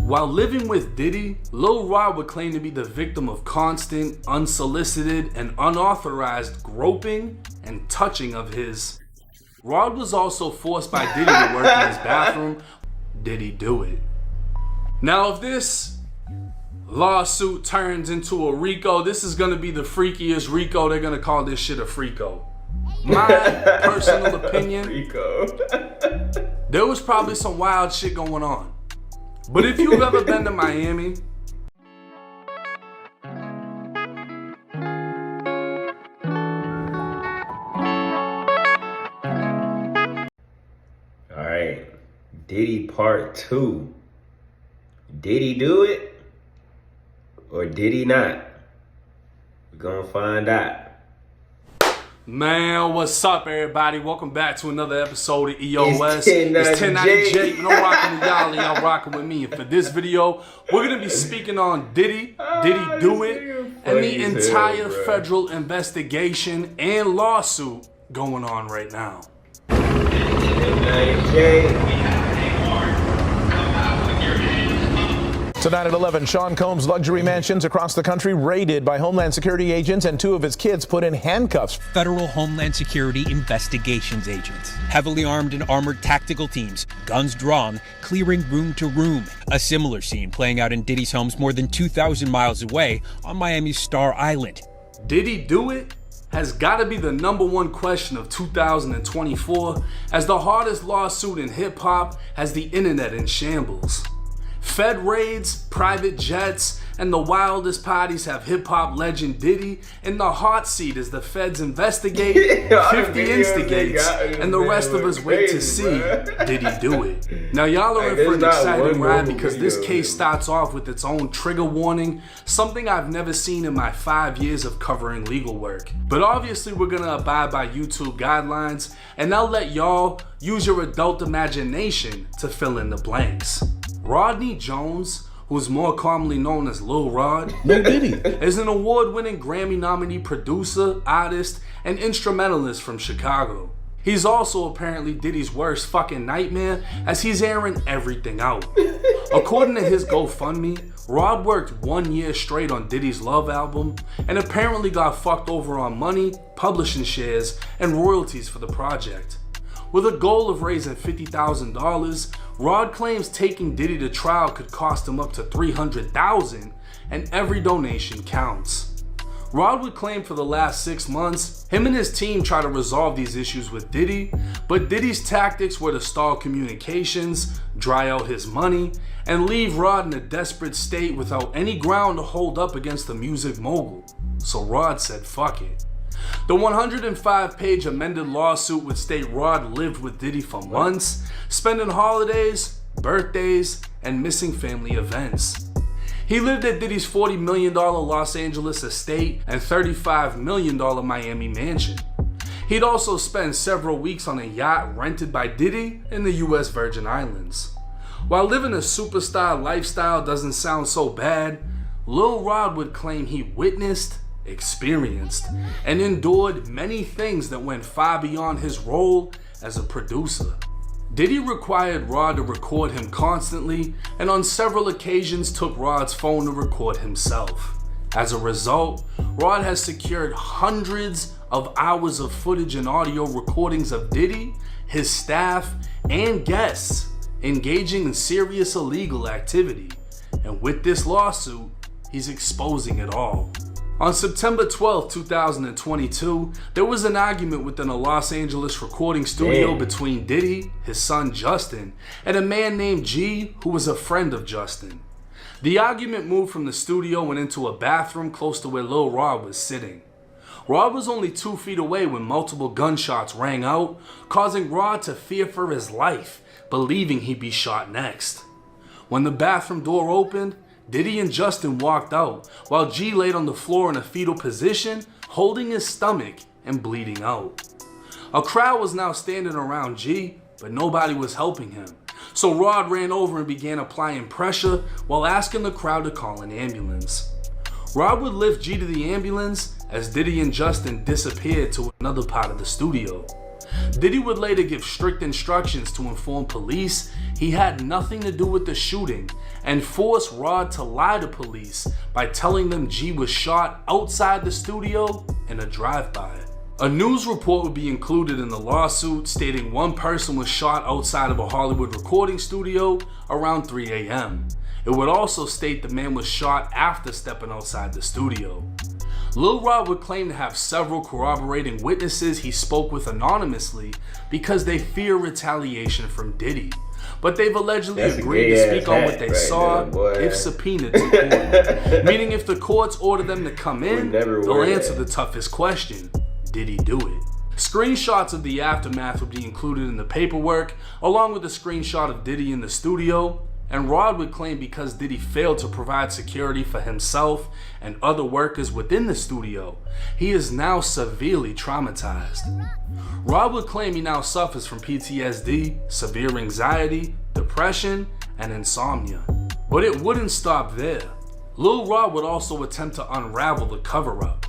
While living with Diddy, Lil Rod would claim to be the victim of constant, unsolicited, and unauthorized groping and touching of his. Rod was also forced by Diddy to work in his bathroom. Did he do it? Now, if this lawsuit turns into a RICO, this is gonna be the freakiest RICO. They're gonna call this shit a FRICO. My personal opinion, there was probably some wild shit going on. But if you've ever been to Miami, Alright, Diddy part 2. Did he do it? Or did he not? We're gonna find out. man, what's up, everybody? Welcome back to another episode of EOS. It's 1090J. And I'm rocking with y'all and y'all rocking with me. And for this video, we're going to be speaking on Diddy, Did he do it, and the entire federal investigation and lawsuit going on right now. 1090J. Tonight at 11, Sean Combs' luxury mansions across the country raided by Homeland Security agents and 2 of his kids put in handcuffs. Federal Homeland Security investigations agents, heavily armed and armored tactical teams, guns drawn, clearing room to room. A similar scene playing out in Diddy's homes more than 2,000 miles away on Miami's Star Island. Did he do it? Has got to be the #1 question of 2024, as the hardest lawsuit in hip-hop has the internet in shambles. Fed raids, private jets, and the wildest parties have hip-hop legend Diddy in the hot seat as the feds investigate, 50 instigates, and the rest of us wait to see, did he do it? Now y'all are in for an exciting ride because this case starts off with its own trigger warning, something I've never seen in my 5 years of covering legal work. But obviously we're gonna abide by YouTube guidelines, and I'll let y'all use your adult imagination to fill in the blanks. Rodney Jones, who is more commonly known as Lil Rod, is an award-winning Grammy-nominee producer, artist, and instrumentalist from Chicago. He's also apparently Diddy's worst fucking nightmare, as he's airing everything out. According to his GoFundMe, Rod worked 1 year straight on Diddy's Love album, and apparently got fucked over on money, publishing shares, and royalties for the project. With a goal of raising $50,000, Rod claims taking Diddy to trial could cost him up to $300,000, and every donation counts. Rod would claim for the last 6 months, him and his team try to resolve these issues with Diddy, but Diddy's tactics were to stall communications, dry out his money, and leave Rod in a desperate state without any ground to hold up against the music mogul. So Rod said fuck it. The 105-page amended lawsuit would state Rod lived with Diddy for months, spending holidays, birthdays, and missing family events. He lived at Diddy's $40 million Los Angeles estate and $35 million Miami mansion. He'd also spend several weeks on a yacht rented by Diddy in the US Virgin Islands. While living a superstar lifestyle doesn't sound so bad, Lil Rod would claim he witnessed, experienced, and endured many things that went far beyond his role as a producer. Diddy required Rod to record him constantly, and on several occasions took Rod's phone to record himself. As a result, Rod has secured hundreds of hours of footage and audio recordings of Diddy, his staff, and guests engaging in serious illegal activity. And with this lawsuit, he's exposing it all. On September 12, 2022, there was an argument within a Los Angeles recording studio between Diddy, his son Justin, and a man named G, who was a friend of Justin. The argument moved from the studio and into a bathroom close to where Lil Rod was sitting. Rod was only 2 feet away when multiple gunshots rang out, causing Rod to fear for his life, believing he'd be shot next. When the bathroom door opened, Diddy and Justin walked out, while G laid on the floor in a fetal position, holding his stomach and bleeding out. A crowd was now standing around G, but nobody was helping him. So Rod ran over and began applying pressure while asking the crowd to call an ambulance. Rod would lift G to the ambulance as Diddy and Justin disappeared to another part of the studio. Diddy would later give strict instructions to inform police he had nothing to do with the shooting and force Rod to lie to police by telling them G was shot outside the studio in a drive-by. A news report would be included in the lawsuit stating one person was shot outside of a Hollywood recording studio around 3 a.m. It would also state the man was shot after stepping outside the studio. Lil Rod would claim to have several corroborating witnesses he spoke with anonymously because they fear retaliation from Diddy. But they've allegedly agreed to speak on what they saw if subpoenaed to court. Meaning if the courts order them to come in, they'll answer the toughest question: did he do it? Screenshots of the aftermath would be included in the paperwork, along with a screenshot of Diddy in the studio. And Rod would claim because Diddy failed to provide security for himself and other workers within the studio, he is now severely traumatized. Rod would claim he now suffers from PTSD, severe anxiety, depression, and insomnia. But it wouldn't stop there. Lil Rod would also attempt to unravel the cover-up.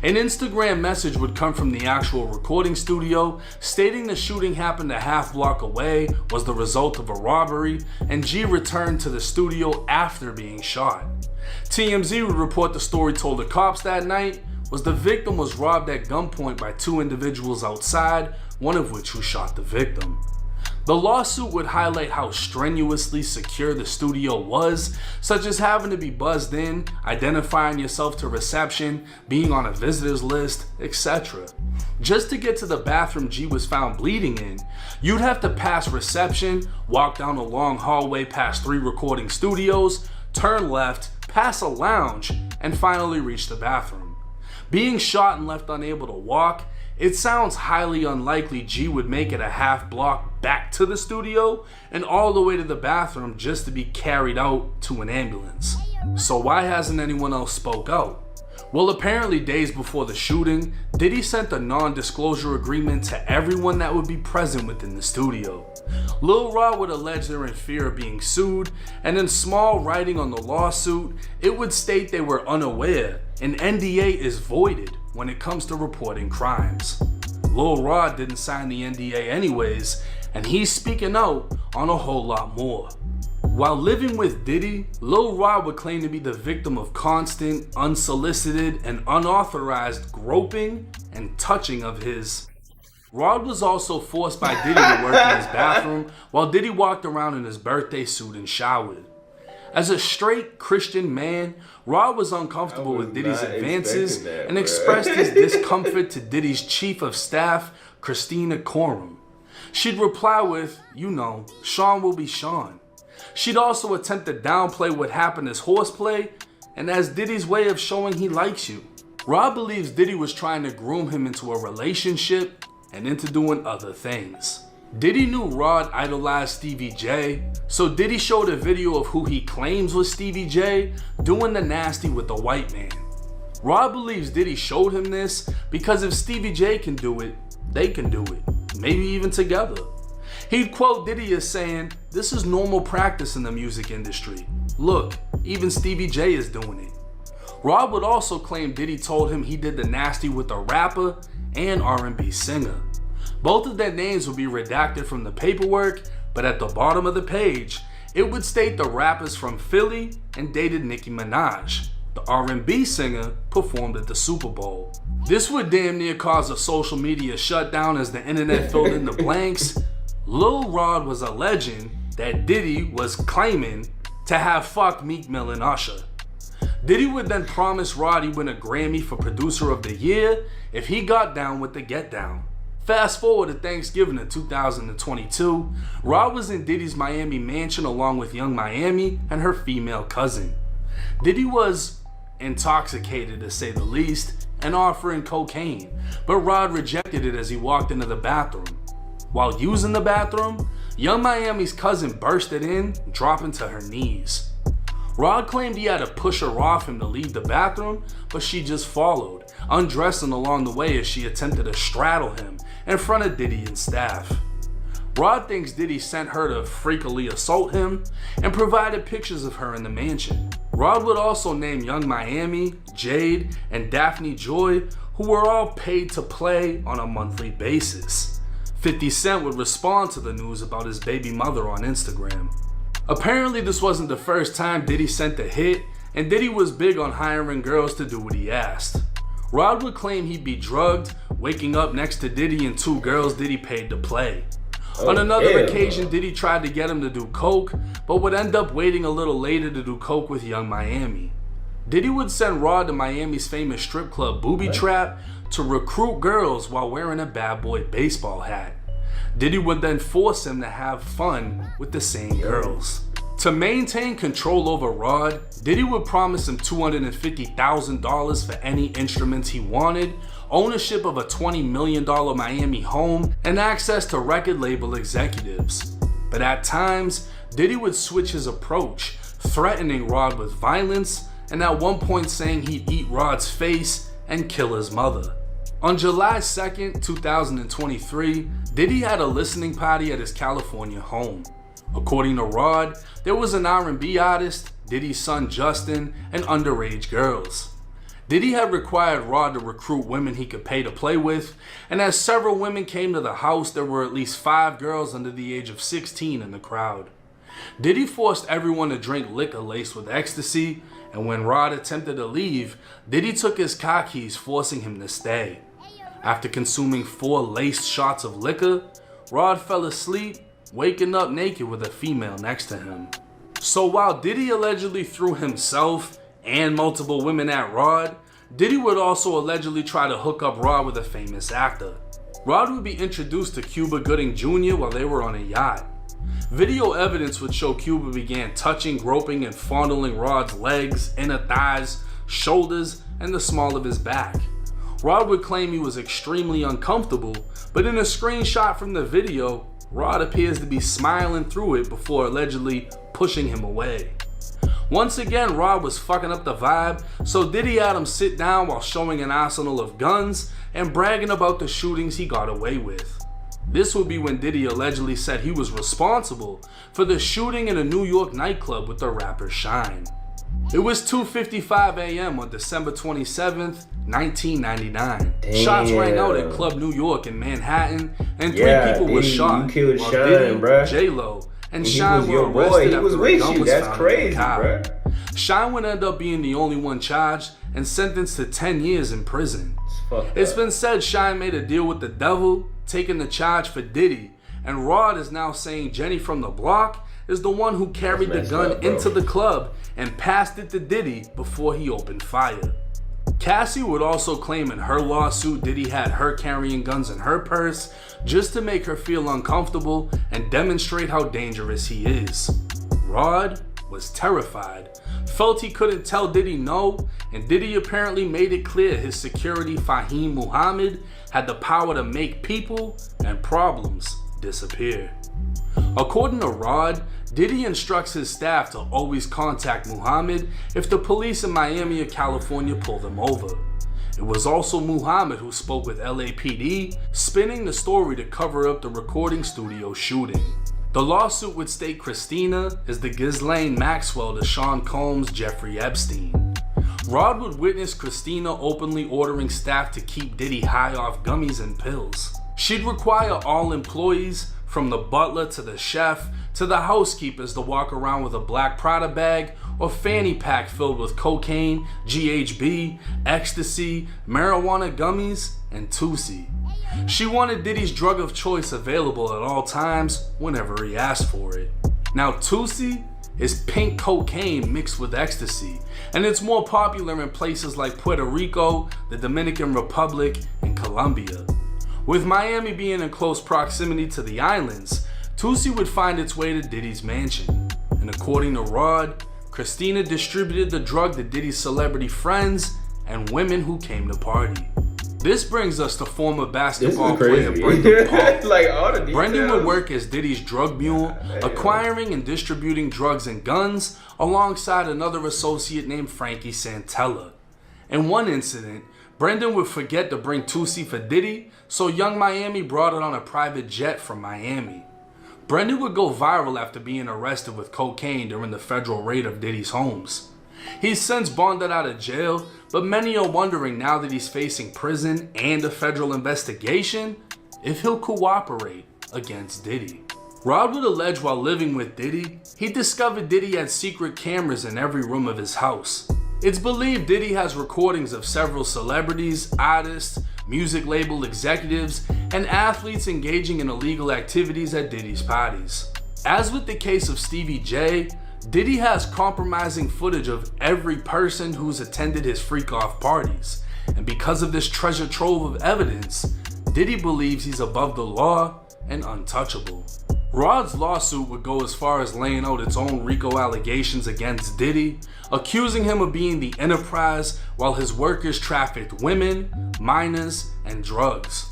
An Instagram message would come from the actual recording studio stating the shooting happened a half block away, was the result of a robbery, and G returned to the studio after being shot. TMZ would report the story told the cops that night was the victim was robbed at gunpoint by two individuals outside, one of which who shot the victim. The lawsuit would highlight how strenuously secure the studio was, such as having to be buzzed in, identifying yourself to reception, being on a visitor's list, etc. Just to get to the bathroom G was found bleeding in, you'd have to pass reception, walk down a long hallway past 3 recording studios, turn left, pass a lounge, and finally reach the bathroom. Being shot and left unable to walk, it sounds highly unlikely G would make it a half block back to the studio and all the way to the bathroom just to be carried out to an ambulance. So why hasn't anyone else spoke out? Well, apparently days before the shooting, Diddy sent a non-disclosure agreement to everyone that would be present within the studio. Lil Rod would allege they're in fear of being sued, and in small writing on the lawsuit, it would state they were unaware an NDA is voided when it comes to reporting crimes. Lil Rod didn't sign the NDA anyways, and he's speaking out on a whole lot more. While living with Diddy, Lil Rod would claim to be the victim of constant, unsolicited, and unauthorized groping and touching of his. Rod was also forced by Diddy to work in his bathroom while Diddy walked around in his birthday suit and showered. As a straight Christian man, Rod was uncomfortable with Diddy's advances and expressed his discomfort to Diddy's chief of staff, Christina Coram. She'd reply with, you know, Sean will be Sean. She'd also attempt to downplay what happened as horseplay and as Diddy's way of showing he likes you. Rod believes Diddy was trying to groom him into a relationship and into doing other things. Diddy knew Rod idolized Stevie J, so Diddy showed a video of who he claims was Stevie J doing the nasty with the white man. Rod believes Diddy showed him this because if Stevie J can do it, they can do it, maybe even together. He'd quote Diddy as saying, "This is normal practice in the music industry. Look, even Stevie J is doing it." Rod would also claim Diddy told him he did the nasty with a rapper and R&B singer. Both of their names would be redacted from the paperwork, but at the bottom of the page, it would state the rappers from Philly and dated Nicki Minaj. The R&B singer performed at the Super Bowl. This would damn near cause a social media shutdown as the internet filled in the blanks. Lil Rod was alleging that Diddy was claiming to have fucked Meek Mill and Usher. Diddy would then promise Rod he'd win a Grammy for Producer of the Year if he got down with the Get Down. Fast forward to Thanksgiving of 2022, Rod was in Diddy's Miami mansion along with Young Miami and her female cousin. Diddy was intoxicated to say the least and offering cocaine, but Rod rejected it as he walked into the bathroom. While using the bathroom, Young Miami's cousin bursted in, dropping to her knees. Rod claimed he had to push her off him to leave the bathroom, but she just followed, undressing along the way as she attempted to straddle him in front of Diddy and staff. Rod thinks Diddy sent her to freakily assault him and provided pictures of her in the mansion. Rod would also name Young Miami, Jade, and Daphne Joy, who were all paid to play on a monthly basis. 50 Cent would respond to the news about his baby mother on Instagram. Apparently this wasn't the first time Diddy sent a hit, and Diddy was big on hiring girls to do what he asked. Rod would claim he'd be drugged, waking up next to Diddy and two girls Diddy paid to play. On another occasion, Diddy tried to get him to do coke, but would end up waiting a little later to do coke with Young Miami. Diddy would send Rod to Miami's famous strip club Booby Trap to recruit girls while wearing a bad boy baseball hat. Diddy would then force him to have fun with the same girls. To maintain control over Rod, Diddy would promise him $250,000 for any instruments he wanted, ownership of a $20 million Miami home, and access to record label executives. But at times, Diddy would switch his approach, threatening Rod with violence, and at one point saying he'd eat Rod's face and kill his mother. On July 2nd, 2023, Diddy had a listening party at his California home. According to Rod, there was an R&B artist, Diddy's son Justin, and underage girls. Diddy had required Rod to recruit women he could pay to play with, and as several women came to the house, there were at least 5 girls under the age of 16 in the crowd. Diddy forced everyone to drink liquor laced with ecstasy, and when Rod attempted to leave, Diddy took his car keys, forcing him to stay. After consuming 4 laced shots of liquor, Rod fell asleep, waking up naked with a female next to him. So while Diddy allegedly threw himself and multiple women at Rod, Diddy would also allegedly try to hook up Rod with a famous actor. Rod would be introduced to Cuba Gooding Jr. while they were on a yacht. Video evidence would show Cuba began touching, groping, and fondling Rod's legs, inner thighs, shoulders, and the small of his back. Rod would claim he was extremely uncomfortable, but in a screenshot from the video, Rod appears to be smiling through it before allegedly pushing him away. Once again, Rod was fucking up the vibe, so Diddy had him sit down while showing an arsenal of guns and bragging about the shootings he got away with. This would be when Diddy allegedly said he was responsible for the shooting in a New York nightclub with the rapper Shine. It was 2:55 a.m. on December 27th, 1999. Damn. Shots rang out at Club New York in Manhattan, and 3 people were Diddy, shot. you killed while Shine, Diddy, bruh. J-Lo, and He Shine was were your boy. arrested He after was a with gun you. was That's found in the crazy, car. bruh. Shine would end up being the only one charged and sentenced to 10 years in prison. It's been said Shine made a deal with the devil, taking the charge for Diddy, and Rod is now saying Jenny from the block is the one who carried the gun into the club and passed it to Diddy before he opened fire. Cassie would also claim in her lawsuit Diddy had her carrying guns in her purse just to make her feel uncomfortable and demonstrate how dangerous he is. Rod was terrified, felt he couldn't tell Diddy no, and Diddy apparently made it clear his security Fahim Muhammad had the power to make people and problems disappear. According to Rod, Diddy instructs his staff to always contact Muhammad if the police in Miami or California pull them over. It was also Muhammad who spoke with LAPD, spinning the story to cover up the recording studio shooting. The lawsuit would state Christina is the Ghislaine Maxwell to Sean Combs' Jeffrey Epstein. Rod would witness Christina openly ordering staff to keep Diddy high off gummies and pills. She'd require all employees, from the butler to the chef to the housekeepers, to walk around with a black Prada bag or fanny pack filled with cocaine, GHB, ecstasy, marijuana gummies, and Tusi. She wanted Diddy's drug of choice available at all times whenever he asked for it. Now Tusi is pink cocaine mixed with ecstasy, and it's more popular in places like Puerto Rico, the Dominican Republic, and Colombia. With Miami being in close proximity to the islands, Tusi would find its way to Diddy's mansion. And according to Rod, Christina distributed the drug to Diddy's celebrity friends and women who came to party. This brings us to former basketball player Brendan Paul. Brendan would work as Diddy's drug mule, acquiring and distributing drugs and guns alongside another associate named Frankie Santella. In one incident, Brendan would forget to bring Tusi for Diddy, so Young Miami brought it on a private jet from Miami. Brendan would go viral after being arrested with cocaine during the federal raid of Diddy's homes. He's since bonded out of jail, but many are wondering now that he's facing prison and a federal investigation, if he'll cooperate against Diddy. Rod would allege while living with Diddy, he discovered Diddy had secret cameras in every room of his house. It's believed Diddy has recordings of several celebrities, artists, music label executives, and athletes engaging in illegal activities at Diddy's parties. As with the case of Stevie J, Diddy has compromising footage of every person who's attended his freak-off parties. And because of this treasure trove of evidence, Diddy believes he's above the law and untouchable. Rod's lawsuit would go as far as laying out its own RICO allegations against Diddy, accusing him of being the enterprise while his workers trafficked women, minors, and drugs.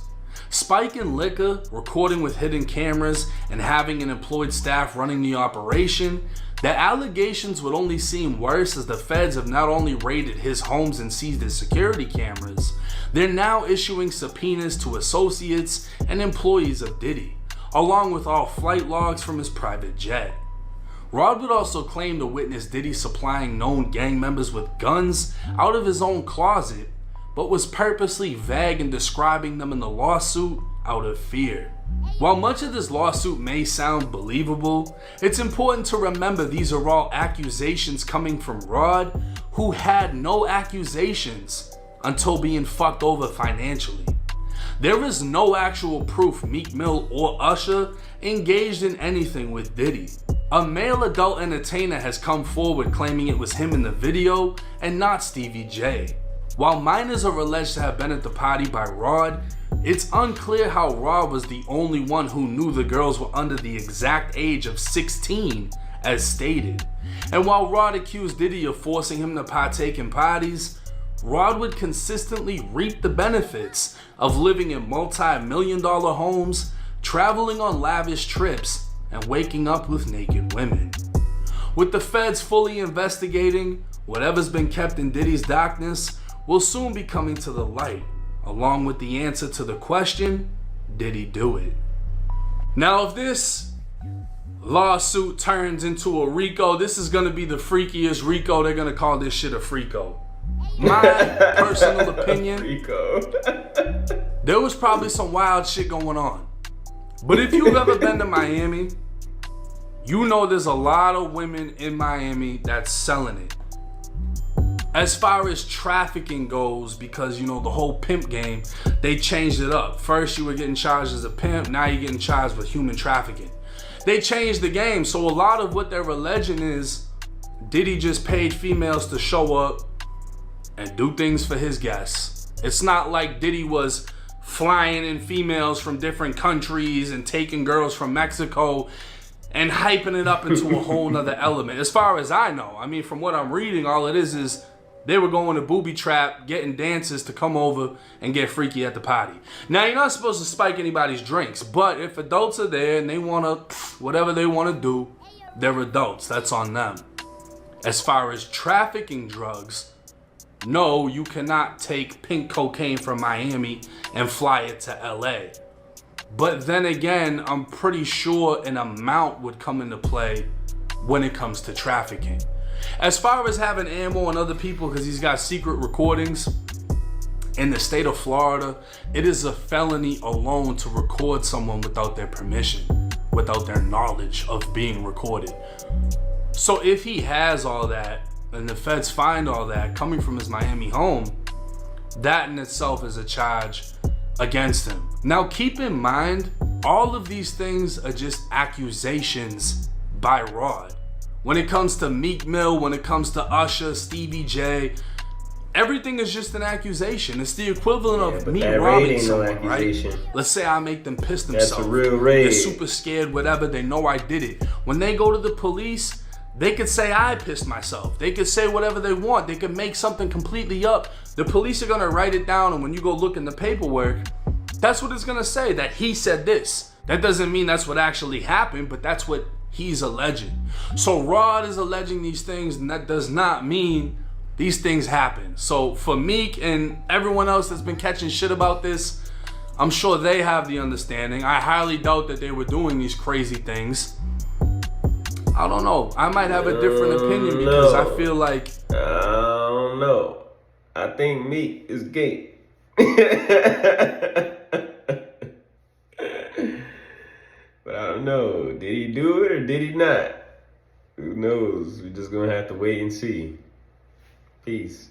Spiking liquor, recording with hidden cameras, and having an employed staff running the operation, the allegations would only seem worse as the feds have not only raided his homes and seized his security cameras, they're now issuing subpoenas to associates and employees of Diddy, along with all flight logs from his private jet. Rod would also claim to witness Diddy supplying known gang members with guns out of his own closet, but was purposely vague in describing them in the lawsuit out of fear. While much of this lawsuit may sound believable, it's important to remember these are all accusations coming from Rod, who had no accusations until being fucked over financially. There is no actual proof Meek Mill or Usher engaged in anything with Diddy. A male adult entertainer has come forward claiming it was him in the video and not Stevie J. While minors are alleged to have been at the party by Rod, it's unclear how Rod was the only one who knew the girls were under the exact age of 16 as stated. And while Rod accused Diddy of forcing him to partake in parties, Rod would consistently reap the benefits of living in multi-million-dollar homes, traveling on lavish trips, and waking up with naked women. With the feds fully investigating, whatever's been kept in Diddy's darkness will soon be coming to the light, along with the answer to the question, did he do it? Now, if this lawsuit turns into a RICO, this is gonna be the freakiest RICO. They're gonna call this shit a FRICO. My personal opinion, there was probably some wild shit going on. But if you've ever been to Miami, you know there's a lot of women in Miami that's selling it. As far as trafficking goes, because you know the whole pimp game, they changed it up. First you were getting charged as a pimp, now you're getting charged with human trafficking. They changed the game, so a lot of what they're alleging is Diddy just paid females to show up and do things for his guests. It's not like Diddy was flying in females from different countries and taking girls from Mexico and hyping it up into a whole nother element. As far as I know, I mean, from what I'm reading, all it is they were going to booby trap, getting dancers to come over and get freaky at the party. Now, you're not supposed to spike anybody's drinks, but if adults are there and they want to, whatever they want to do, they're adults. That's on them. As far as trafficking drugs, no, you cannot take pink cocaine from Miami and fly it to LA. But then again, I'm pretty sure an amount would come into play when it comes to trafficking. As far as having ammo on other people because he's got secret recordings, in the state of Florida, it is a felony alone to record someone without their permission, without their knowledge of being recorded. So if he has all that, and the feds find all that coming from his Miami home, that in itself is a charge against him. Now keep in mind, all of these things are just accusations by Rod. When it comes to Meek Mill, when it comes to Usher, Stevie J, everything is just an accusation. It's the equivalent of me robbing someone, right? Let's say I make them piss themselves. That's a real raid. They're super scared, whatever, they know I did it. When they go to the police, they could say I pissed myself. They could say whatever they want. They could make something completely up. The police are gonna write it down, and when you go look in the paperwork, that's what it's gonna say, that he said this. That doesn't mean that's what actually happened, but that's what he's alleging. So Rod is alleging these things, and that does not mean these things happen. So for Meek and everyone else that's been catching shit about this, I'm sure they have the understanding. I highly doubt that they were doing these crazy things. I don't know. I might have a different opinion because I feel like... I don't know. I think Meek is gay. did he not? Who knows? We're just gonna have to wait and see. Peace.